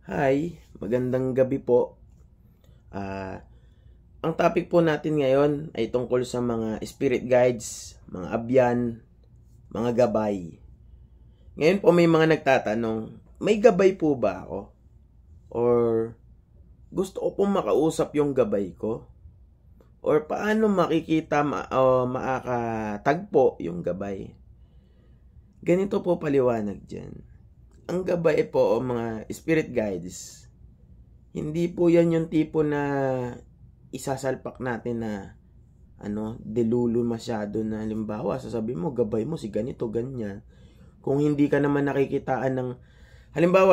Hi, magandang gabi po. Ah, ang topic po natin ngayon ay tungkol sa mga spirit guides, mga abyan, mga gabay. Ngayon po may mga nagtatanong, may gabay po ba ako? Or gusto ko pong makausap yung gabay ko? Or paano makikita o makakatagpo yung gabay? Ganito po paliwanag dyan. Ang gabay po o mga spirit guides, hindi po yan yung tipo na isasalpak natin na delulu masyado na halimbawa sasabihin mo gabay mo si ganito ganyan. Kung hindi ka naman nakikitaan ng halimbawa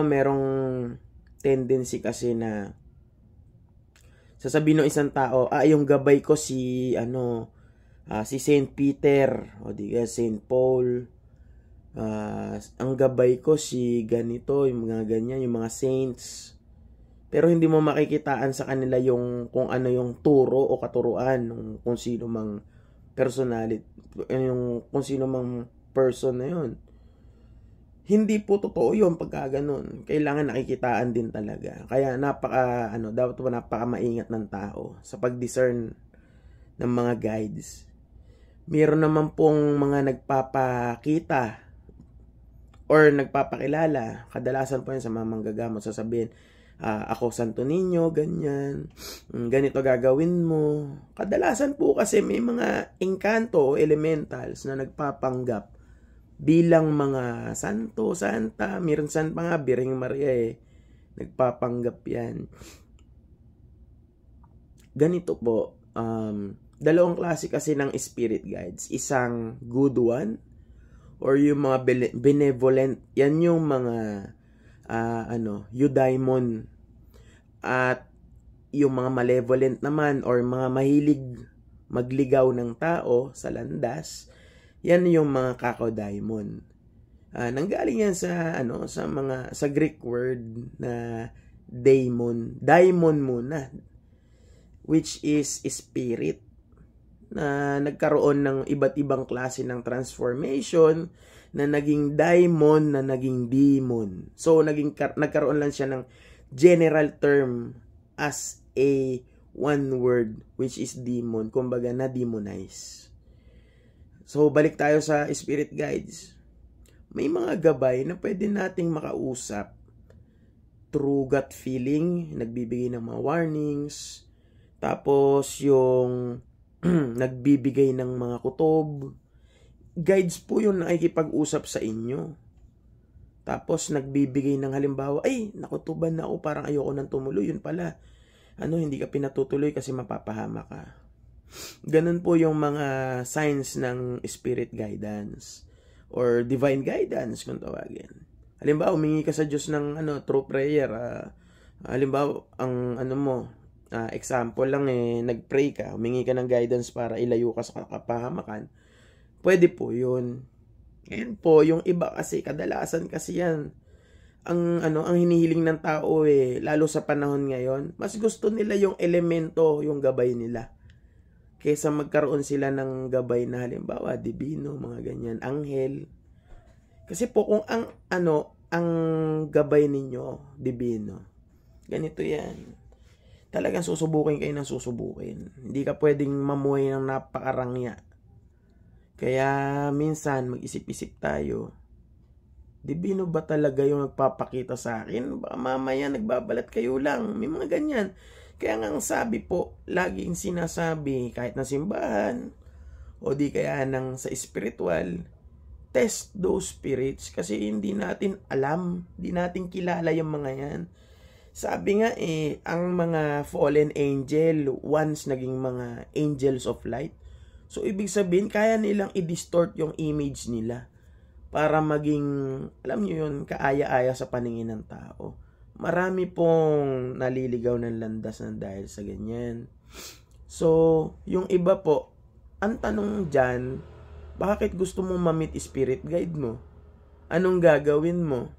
merong tendency kasi na sasabihin ng isang tao, yung gabay ko si si Saint Peter o di kaya Saint Paul. Ang gabay ko si ganito, yung mga ganyan, yung mga saints. Pero hindi mo makikitaan sa kanila yung kung ano yung turo o katuruan ng kung sino mang personality, yung kung sino mang person na yun. Hindi po totoo yun pagka ganun. Kailangan nakikitaan din talaga. Kaya dapat napaka maingat ng tao sa pag-discern ng mga guides. Meron naman pong mga nagpapakita or nagpapakilala, kadalasan po yan sa mga manggagamot, sasabihin, ako Santo Niño, ganyan, ganito gagawin mo. Kadalasan po kasi may mga engkanto o elementals na nagpapanggap bilang mga santo, santa, minsan pa nga, Biring Maria nagpapanggap yan. Ganito po, dalawang klase kasi ng spirit guides, isang good one, or yung mga benevolent, yan yung mga eudaimon. At yung mga malevolent naman or mga mahilig magligaw ng tao sa landas, yan yung mga kakodaimon. Nanggaling yan sa Greek word na daimon. Daimon muna, which is spirit, na nagkaroon ng iba't ibang klase ng transformation na naging daimon na naging demon. So nagkaroon lang siya ng general term as a one word, which is demon, kumbaga na demonize. So balik tayo sa spirit guides. May mga gabay na pwede nating makausap through gut feeling, nagbibigay ng mga warnings, tapos yung nagbibigay ng mga kutob. Guides po yung nakikipag-usap sa inyo. Tapos nagbibigay ng halimbawa, nakutuban na ako, parang ayoko nang tumuloy. Yun pala, hindi ka pinatutuloy kasi mapapahama ka. Ganun po yung mga signs ng spirit guidance or divine guidance kung tawagin. Halimbawa, humingi ka sa Diyos ng through prayer. Halimbawa, ang example lang nagpray ka, humingi ka ng guidance para ilayo ka sa kapahamakan. Pwede po yun. Ngayon po, yung iba kasi, kadalasan kasi yan, ang hinihiling ng tao lalo sa panahon ngayon, mas gusto nila yung elemento, yung gabay nila. Kaysa magkaroon sila ng gabay na halimbawa, divino, mga ganyan, anghel. Kasi po kung ang gabay ninyo, divino, ganito yan. Talagang susubukin kayo ng susubukin. Hindi ka pwedeng mamuhay ng napakarangya. Kaya minsan mag-isip-isip tayo, divino ba talaga yung nagpapakita sa akin? Baka mamaya nagbabalat kayo lang. May mga ganyan. Kaya nga ang sabi po, laging sinasabi kahit na simbahan o di kaya sa spiritual, test those spirits kasi hindi natin alam, hindi natin kilala yung mga yan. Sabi nga ang mga fallen angel once naging mga angels of light. So ibig sabihin kaya nilang i-distort yung image nila para maging, alam nyo yun, kaaya-aya sa paningin ng tao. Marami pong naliligaw ng landas na dahil sa ganyan. So yung iba po, ang tanong dyan, bakit gusto mong ma-meet spirit guide mo? Anong gagawin mo?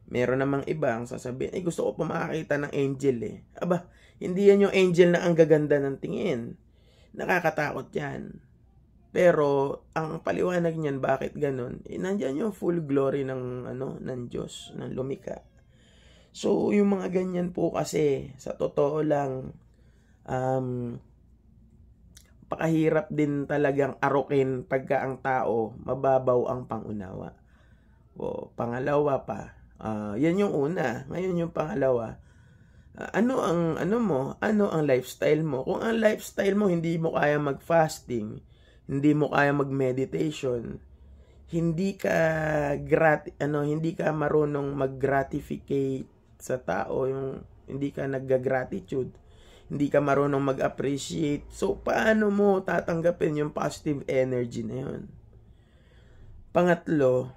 Meron namang iba ang sasabihin, gusto ko pa makakita ng angel Aba, hindi yan yung angel na ang gaganda ng tingin. Nakakatakot yan. Pero ang paliwanag niyan bakit ganun? Nandiyan yung full glory ng Diyos, ng lumikha. So yung mga ganyan po kasi sa totoo lang pakahirap din talagang arukin pagka ang tao mababaw ang pangunawa. O pangalawa pa, yan yung una. Ngayon yung pangalawa, ano ang lifestyle mo? Kung ang lifestyle mo hindi mo kaya mag-fasting, hindi mo kaya mag-meditation, hindi ka hindi ka marunong mag-gratificate sa tao, yung hindi ka nagga-gratitude, hindi ka marunong mag-appreciate. So paano mo tatanggapin yung positive energy na yun? Pangatlo,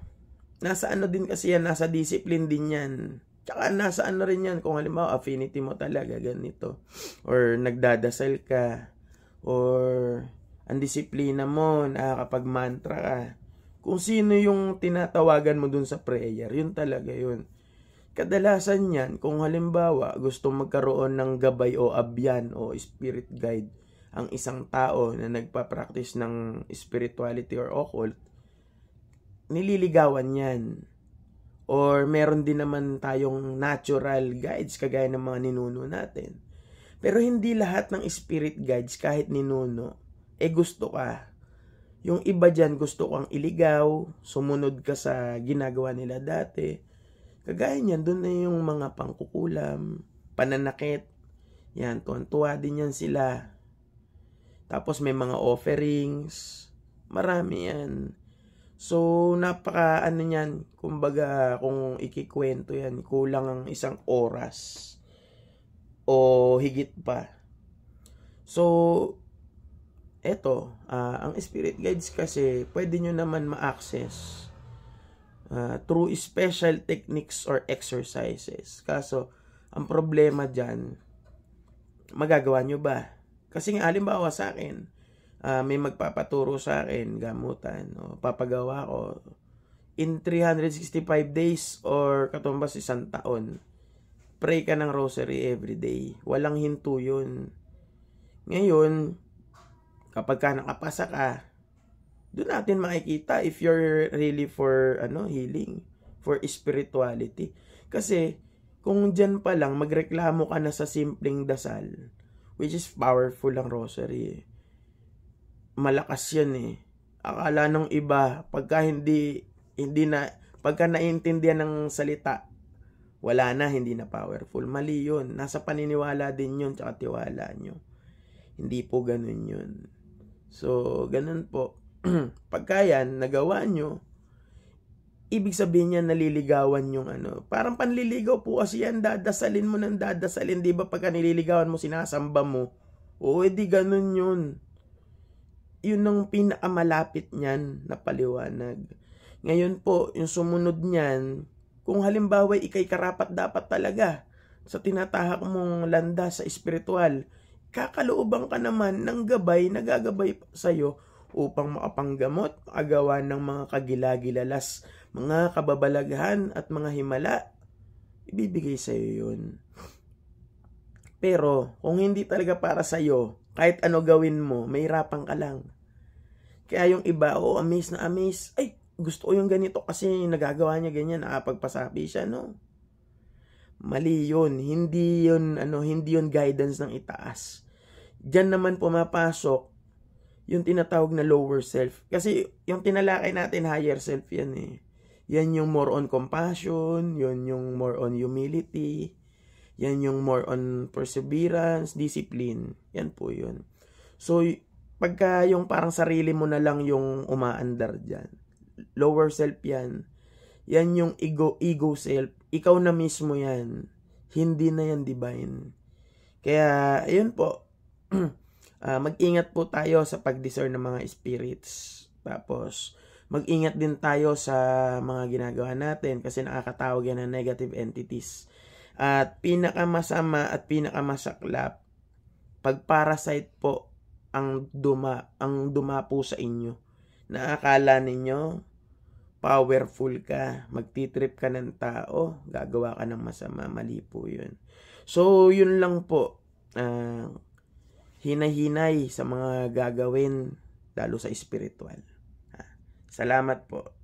nasa din kasi yan, nasa discipline din yan. Tsaka nasa rin yan, kung halimbawa affinity mo talaga ganito, or nagdadasal ka, or ang disiplina mo, nakakapag-mantra ka. Kung sino yung tinatawagan mo dun sa prayer, yun talaga yun. Kadalasan yan, kung halimbawa gusto magkaroon ng gabay o abyan o spirit guide ang isang tao na nagpa-practice ng spirituality or occult, nililigawan yan. Or meron din naman tayong natural guides kagaya ng mga ninuno natin. Pero hindi lahat ng spirit guides kahit ninuno, gusto ka. Yung iba dyan gusto kang iligaw, sumunod ka sa ginagawa nila dati. Kagaya niyan, doon na yung mga pangkukulam, pananakit. Yan, tuwan-tuwa din yan sila. Tapos may mga offerings, marami yan. So, napaka niyan, kumbaga kung ikikwento yan, kulang ang 1 oras o higit pa. So, eto, ang spirit guides kasi pwede nyo naman ma-access through special techniques or exercises. Kaso, ang problema dyan, magagawa nyo ba? Kasi nga, halimbawa sa akin, may magpapaturo sa akin, gamutan, o papagawa ko, in 365 days or katumbas 1 taon, pray ka ng rosary everyday. Walang hinto yun. Ngayon, kapag ka nakapasa ka, doon natin makikita if you're really for healing, for spirituality. Kasi kung dyan pa lang magreklamo ka na sa simpleng dasal, which is powerful ang rosary, malakas yan Akala ng iba pagka pagka naiintindihan ng salita, wala na, hindi na powerful. Mali yun. Nasa paniniwala din yun, tsaka tiwala nyo. Hindi po ganun yun. So, ganun po. Pagka yan, nagawa nyo, ibig sabihin niya naliligawan yung Parang panliligaw po kasi yan, dadasalin mo ng dadasalin. Di ba pagka nililigawan mo, sinasamba mo? Oo, di ganun yun. Yun ang pinakamalapit niyan na paliwanag. Ngayon po, yung sumunod niyan, kung halimbawa ikay karapat dapat talaga sa tinatahak mong landas sa espiritual, kakalooban ka naman ng gabay na gagabay sa'yo upang makapanggamot, makagawa ng mga kagilagilalas, mga kababalaghan at mga himala. Ibibigay sa'yo yun. Pero kung hindi talaga para sa'yo, kahit ano gawin mo, mahirapan ka lang. Kaya yung iba, amaze na amaze. Ay, gusto ko yung ganito kasi nagagawa niya ganyan, nakapagpasabi siya, no? Mali yun. Hindi yun guidance ng itaas. Diyan naman pumapasok yung tinatawag na lower self. Kasi yung tinalakay natin, higher self yan Yan yung more on compassion, yan yung more on humility, yan yung more on perseverance, discipline. Yan po yun. So, pagka yung parang sarili mo na lang yung umaandar dyan, lower self yan. Yan yung ego self. Ikaw na mismo yan. Hindi na yan divine. Kaya, ayun po. Mag-ingat po tayo sa pag-discern ng mga spirits. Tapos, mag-ingat din tayo sa mga ginagawa natin kasi nakakatawag yan ng negative entities. At pinakamasama at pinakamasaklap, pag-parasite po ang dumapo sa inyo. Naakala ninyo, powerful ka, magtitrip ka ng tao, gagawa ka ng masama, mali po yun. So, yun lang po. Hinay-hinay sa mga gagawin lalo sa espiritual. Salamat po.